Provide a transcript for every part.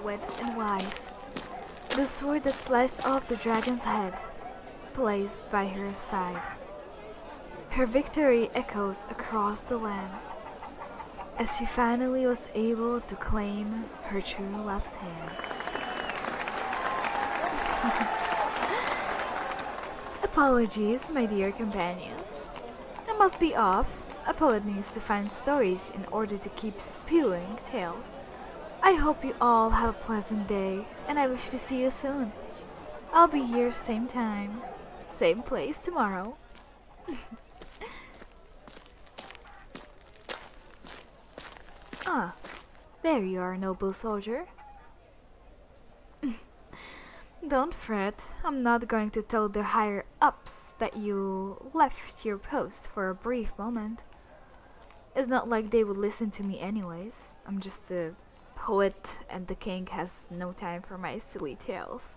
poet and wise. The sword that sliced off the dragon's head, placed by her side. Her victory echoes across the land as she finally was able to claim her true love's hand. Apologies, my dear companions. I must be off. A poet needs to find stories in order to keep spewing tales. I hope you all have a pleasant day, and I wish to see you soon. I'll be here same time, same place tomorrow. Ah, there you are, noble soldier. Don't fret, I'm not going to tell the higher-ups that you left your post for a brief moment. It's not like they would listen to me anyways. I'm just a poet and the king has no time for my silly tales.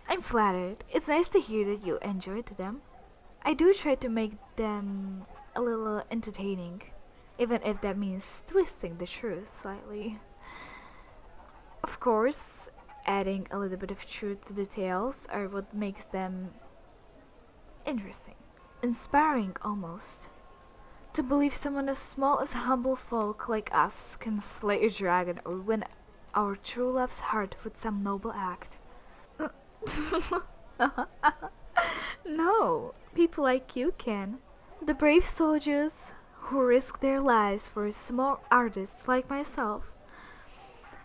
I'm flattered. It's nice to hear that you enjoyed them. I do try to make them a little entertaining, even if that means twisting the truth slightly. Of course, adding a little bit of truth to the tales are what makes them interesting. Inspiring almost. To believe someone as small as humble folk like us can slay a dragon or win our true love's heart with some noble act. No, people like you can. The brave soldiers who risk their lives for small artists like myself.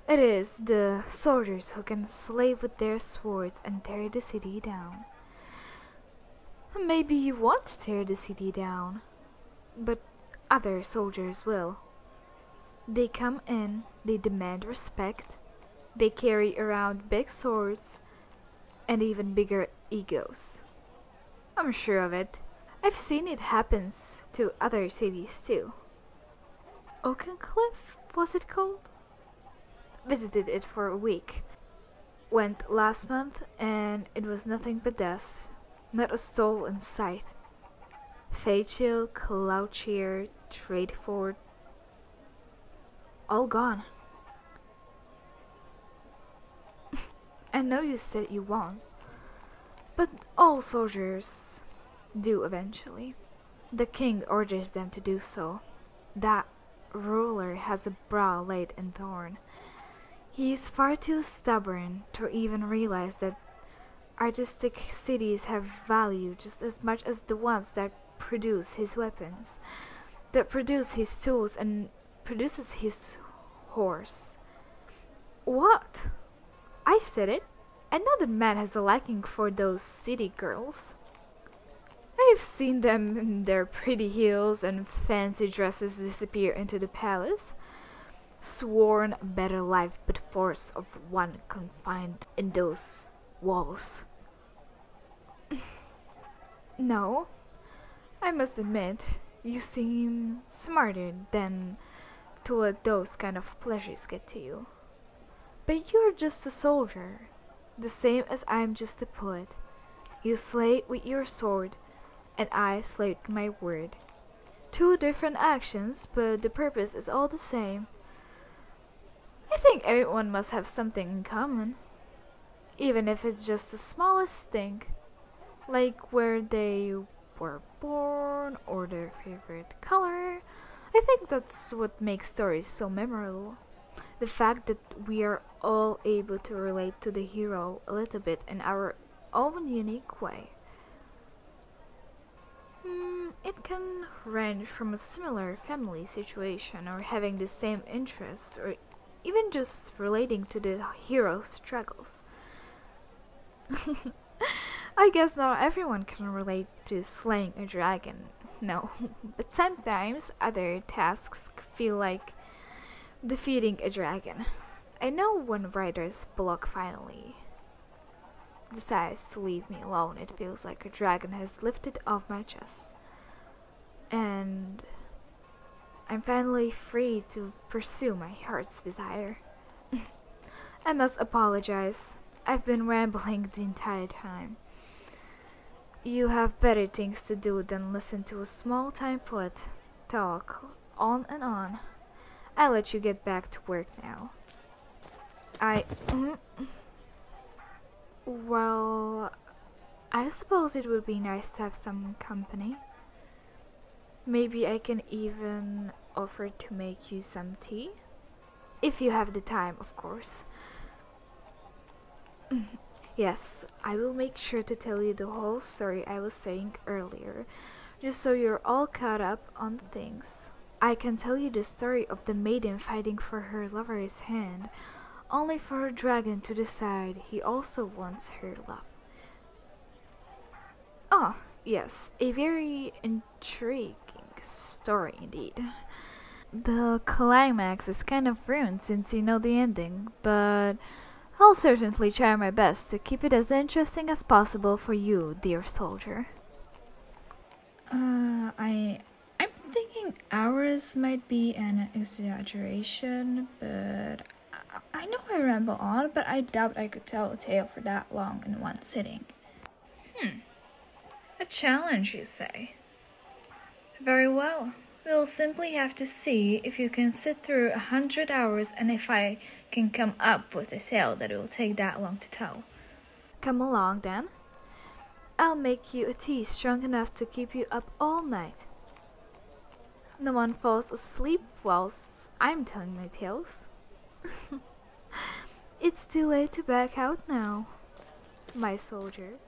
It is the soldiers who can slay with their swords and tear the city down. Maybe you won't tear the city down, but other soldiers will. They come in, they demand respect, they carry around big swords, and even bigger egos. I'm sure of it. I've seen it happens to other cities too. Oakencliff, was it called? Visited it for a week. Went last month and it was nothing but dust. Not a soul in sight. Fayechill, Cloudcheer, Tradeford, all gone. I know you said you won't, but all soldiers do eventually. The king orders them to do so. That ruler has a brow laid in thorn. He is far too stubborn to even realize that artistic cities have value just as much as the ones that produce his weapons, that produce his tools and produces his horse. What? I said it. I know that man has a liking for those city girls. I've seen them in their pretty heels and fancy dresses disappear into the palace. Sworn better life but force of one confined in those walls. No, I must admit, you seem smarter than to let those kind of pleasures get to you. But you're just a soldier, the same as I'm just a poet. You slay with your sword, and I slay with my word. Two different actions, but the purpose is all the same. I think everyone must have something in common, even if it's just the smallest thing, like where they were born or their favorite color. I think that's what makes stories so memorable. The fact that we are all able to relate to the hero a little bit in our own unique way. It can range from a similar family situation or having the same interests or even just relating to the hero's struggles. I guess not everyone can relate to slaying a dragon, no, but sometimes other tasks feel like defeating a dragon. I know when writer's block finally decides to leave me alone, it feels like a dragon has lifted off my chest. And I'm finally free to pursue my heart's desire. I must apologize. I've been rambling the entire time. You have better things to do than listen to a small-time poet talk on and on. I'll let you get back to work now. I... Well, I suppose it would be nice to have some company. Maybe I can even offer to make you some tea. If you have the time, of course. Yes, I will make sure to tell you the whole story I was saying earlier, just so you're all caught up on things. I can tell you the story of the maiden fighting for her lover's hand, only for her dragon to decide he also wants her love. Oh, yes, a very intriguing story indeed. The climax is kind of ruined since you know the ending, but I'll certainly try my best to keep it as interesting as possible for you, dear soldier. I'm thinking hours might be an exaggeration, but I know I ramble on, but I doubt I could tell a tale for that long in one sitting. A challenge, you say? Very well. We'll simply have to see if you can sit through 100 hours and if I can come up with a tale that will take that long to tell. Come along then. I'll make you a tea strong enough to keep you up all night. No one falls asleep whilst I'm telling my tales. It's too late to back out now, my soldier.